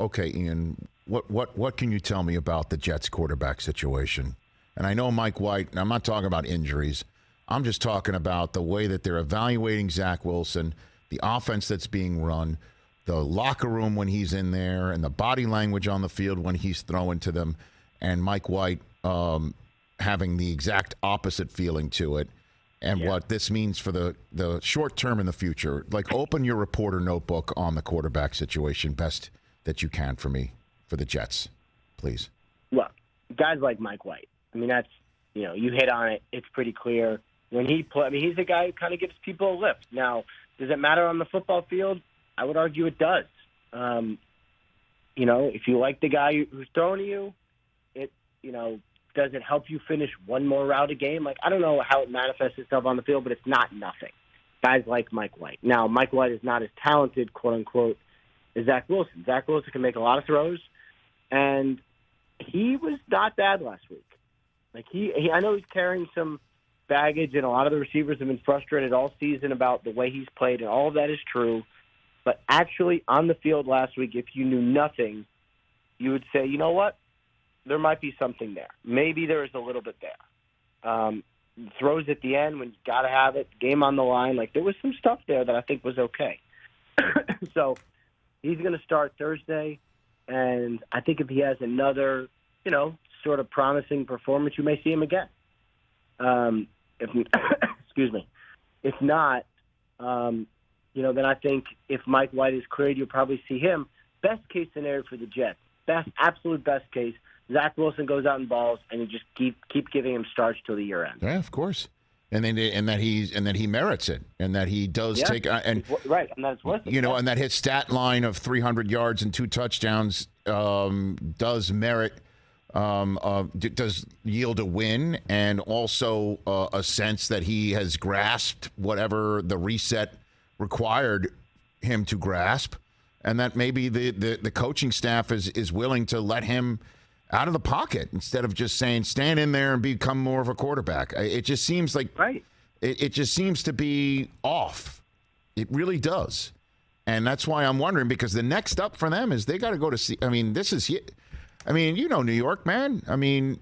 okay, Ian, what can you tell me about the Jets quarterback situation? And I know Mike White, and I'm not talking about injuries. I'm just talking about the way that they're evaluating Zach Wilson, the offense that's being run, the locker room when he's in there, and the body language on the field when he's throwing to them, and Mike White having the exact opposite feeling to it, and what this means for the short term in the future. Like, open your reporter notebook on the quarterback situation best that you can for me, for the Jets, please. Look, guys like Mike White, I mean, that's, you hit on it. It's pretty clear. When he play, I mean, he's a guy who kind of gives people a lift. Now, does it matter on the football field? I would argue it does. If you like the guy who's throwing to you, does it help you finish one more route a game? Like, I don't know how it manifests itself on the field, but it's not nothing. Guys like Mike White. Now, Mike White is not as talented, quote unquote, as Zach Wilson. Zach Wilson can make a lot of throws, and he was not bad last week. Like I know he's carrying some baggage, and a lot of the receivers have been frustrated all season about the way he's played, and all of that is true. But actually, on the field last week, if you knew nothing, you would say, you know what? There might be something there. Maybe there is a little bit there. Throws at the end when you got to have it, game on the line. Like, there was some stuff there that I think was okay. So he's going to start Thursday, and I think if he has another, sort of promising performance, you may see him again. Excuse me. If not, then I think if Mike White is cleared, you'll probably see him. Best case scenario for the Jets, absolute best case, Zach Wilson goes out and balls, and you just keep giving him starts till the year end. Yeah, of course. And that he merits it, and that he does take and right, and that's worth it. And that his stat line of 300 yards and 2 touchdowns does merit. Does yield a win, and also a sense that he has grasped whatever the reset required him to grasp, and that maybe the coaching staff is willing to let him out of the pocket instead of just saying stand in there and become more of a quarterback. It just seems like it just seems to be off. It really does, and that's why I'm wondering, because the next up for them is they got to go to see. I mean, this is. I mean, New York, man. I mean,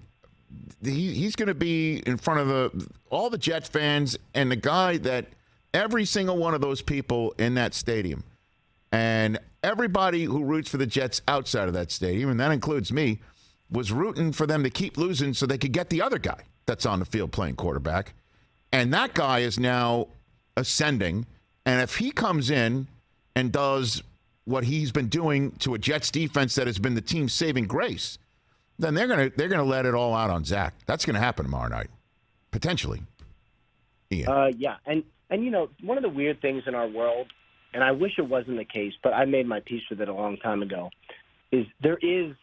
he's going to be in front of all the Jet fans, and the guy that every single one of those people in that stadium and everybody who roots for the Jets outside of that stadium, and that includes me, was rooting for them to keep losing so they could get the other guy that's on the field playing quarterback. And that guy is now ascending, and if he comes in and does what he's been doing to a Jets defense that has been the team's saving grace, then they're gonna let it all out on Zach. That's gonna happen tomorrow night, potentially. Ian. Yeah, and one of the weird things in our world, and I wish it wasn't the case, but I made my peace with it a long time ago, is there is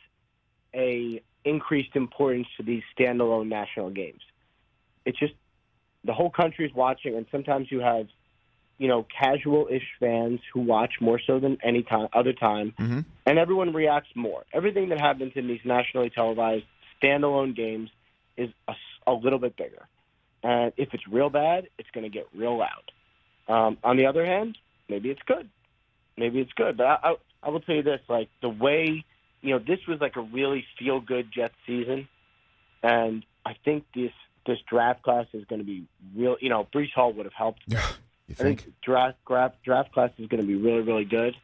a increased importance to these standalone national games. It's just the whole country's watching, and sometimes you have casual-ish fans who watch more so than any other time, and everyone reacts more. Everything that happens in these nationally televised standalone games is a little bit bigger. And if it's real bad, it's going to get real loud. On the other hand, maybe it's good. But I will tell you this, like, the way, this was like a really feel-good Jets season, and I think this draft class is going to be real. Breece Hall would have helped. You think? I think draft class is going to be really, really good.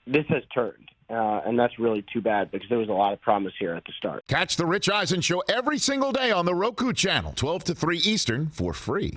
This has turned, and that's really too bad because there was a lot of promise here at the start. Catch the Rich Eisen Show every single day on the Roku channel, 12 to 3 Eastern, for free.